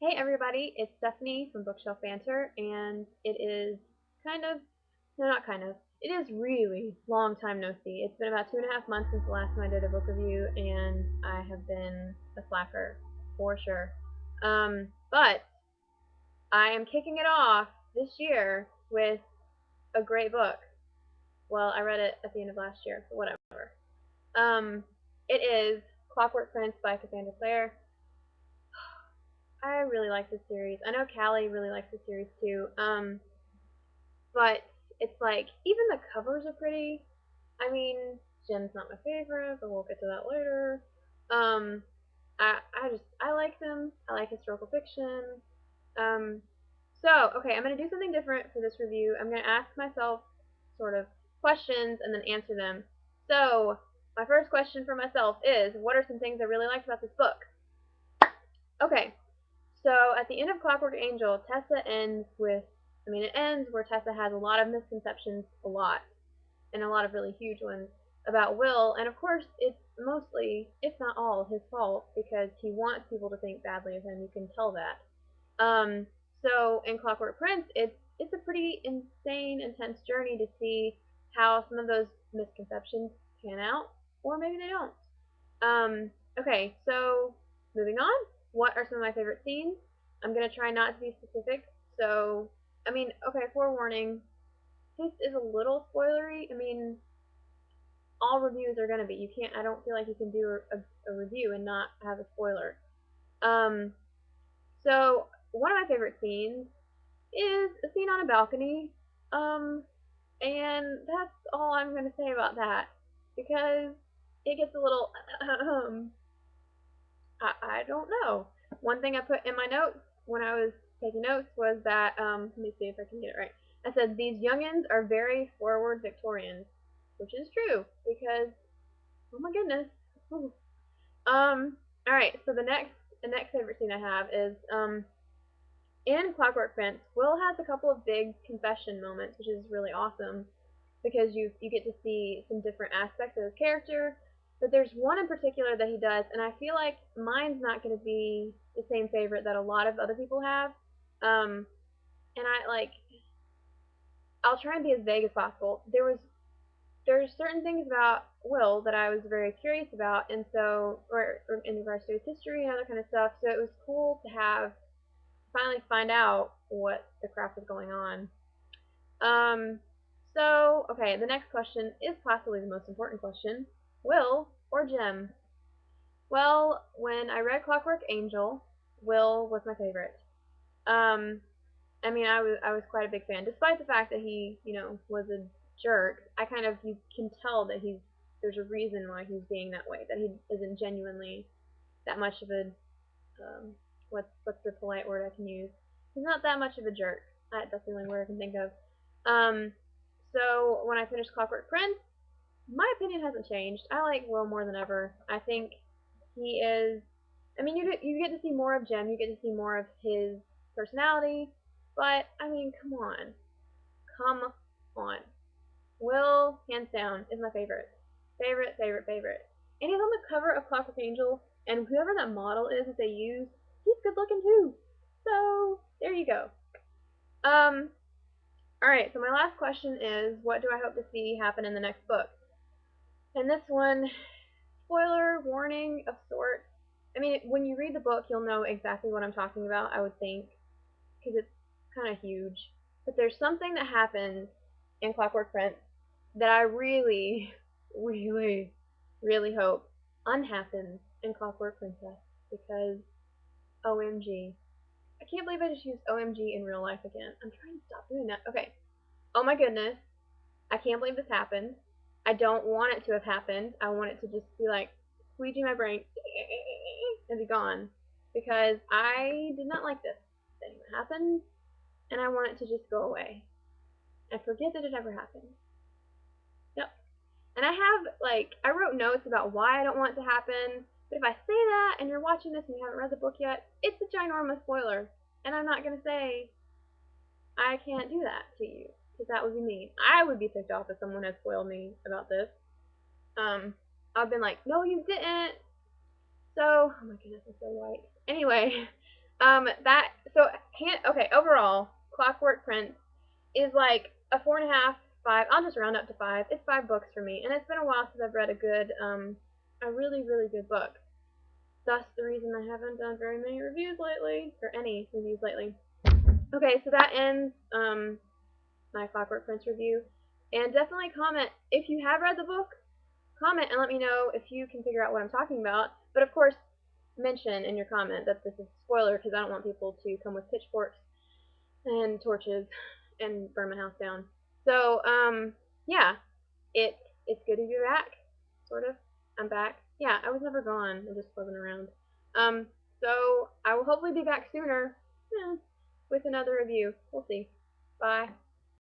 Hey everybody, it's Stephanie from Bookshelf Banter, and it is kind of, no, not kind of, it is really long time no see. It's been about 2.5 months since the last time I did a book review, and I have been a slacker, for sure. But I am kicking it off this year with a great book. Well, I read it at the end of last year, but whatever. It is Clockwork Prince by Cassandra Clare. I really like this series. I know Callie really likes this series too. But it's like even the covers are pretty. I mean, Jem's not my favorite, but we'll get to that later. Um, I like them. I like historical fiction. Um, so okay, I'm gonna do something different for this review. I'm gonna ask myself sort of questions and then answer them. So my first question for myself is, what are some things I really liked about this book? Okay, so at the end of Clockwork Angel, Tessa ends with, it ends where Tessa has a lot of misconceptions, and a lot of really huge ones about Will, and of course it's mostly, if not all, his fault because he wants people to think badly of him. You can tell that. So in Clockwork Prince, it's a pretty insane, intense journey to see how some of those misconceptions pan out, or maybe they don't. Okay, so moving on. What are some of my favorite scenes? I'm gonna try not to be specific. So, okay, forewarning. This is a little spoilery. All reviews are gonna be. You can't. I don't feel like you can do a review and not have a spoiler. Um, so one of my favorite scenes is a scene on a balcony. Um, and that's all I'm gonna say about that because it gets a little I don't know. One thing I put in my notes when I was taking notes was that, let me see if I can get it right. I said, these youngins are very forward Victorians, which is true, because, oh my goodness. Ooh. Alright, so the next favorite scene I have is, in Clockwork Prince, Will has a couple of big confession moments, which is really awesome because you get to see some different aspects of his character. But there's one in particular that he does, and I feel like mine's not going to be the same favorite that a lot of other people have. And I'll try and be as vague as possible. There's certain things about Will that I was very curious about, and so or in regards to his history and other kind of stuff. So it was cool to have finally find out what the crap was going on. Um, so, okay, the next question is possibly the most important question. Will or Jem? Well, when I read Clockwork Angel, Will was my favorite. Um, I was quite a big fan, despite the fact that he, was a jerk. I kind of you can tell that there's a reason why he's being that way. That he isn't genuinely that much of a what's the polite word I can use? He's not that much of a jerk. That's the only word I can think of. Um, so when I finished Clockwork Prince, my opinion hasn't changed. I like Will more than ever. I think he is. You get to see more of Jem. You get to see more of his personality. But come on, come on. Will, hands down, is my favorite, favorite, favorite, favorite. And he's on the cover of Clockwork Angel, and whoever that model is that they use, he's good looking too. So there you go. Um, Alright, so my last question is, what do I hope to see happen in the next book? And this one, spoiler warning of sorts. When you read the book, you'll know exactly what I'm talking about, I would think, because it's kind of huge. But there's something that happens in Clockwork Prince that I really, really, really hope unhappens in Clockwork Princess, because OMG. I can't believe I just used OMG in real life again. I'm trying to stop doing that. Okay. Oh my goodness. I can't believe this happened. I don't want it to have happened. I want it to just be like squeegee my brain and be gone. Because I did not like this thing that happened, and I want it to just go away. And forget that it ever happened. Yep. And I wrote notes about why I don't want it to happen, but if I say that and you're watching this and you haven't read the book yet, it's a ginormous spoiler. And I'm not going to say I can't do that to you, because that would be mean. I would be ticked off if someone had spoiled me about this. I've been like, no, you didn't. So, oh my goodness, I'm so white. Anyway, Okay, overall, Clockwork Prince is like a 4.5, 5. I'll just round up to 5. It's 5 books for me, and it's been a while since I've read a really, really good book. Thus, the reason I haven't done very many reviews lately, or any reviews lately. Okay, so that ends my Clockwork Prince review. And definitely comment if you have read the book. Comment and let me know if you can figure out what I'm talking about. But of course, mention in your comment that this is a spoiler because I don't want people to come with pitchforks and torches and burn my house down. So, yeah, it's good to be back, sort of. I'm back. Yeah, I was never gone. I just wasn't around. Um, so I will hopefully be back sooner, with another review. We'll see. Bye.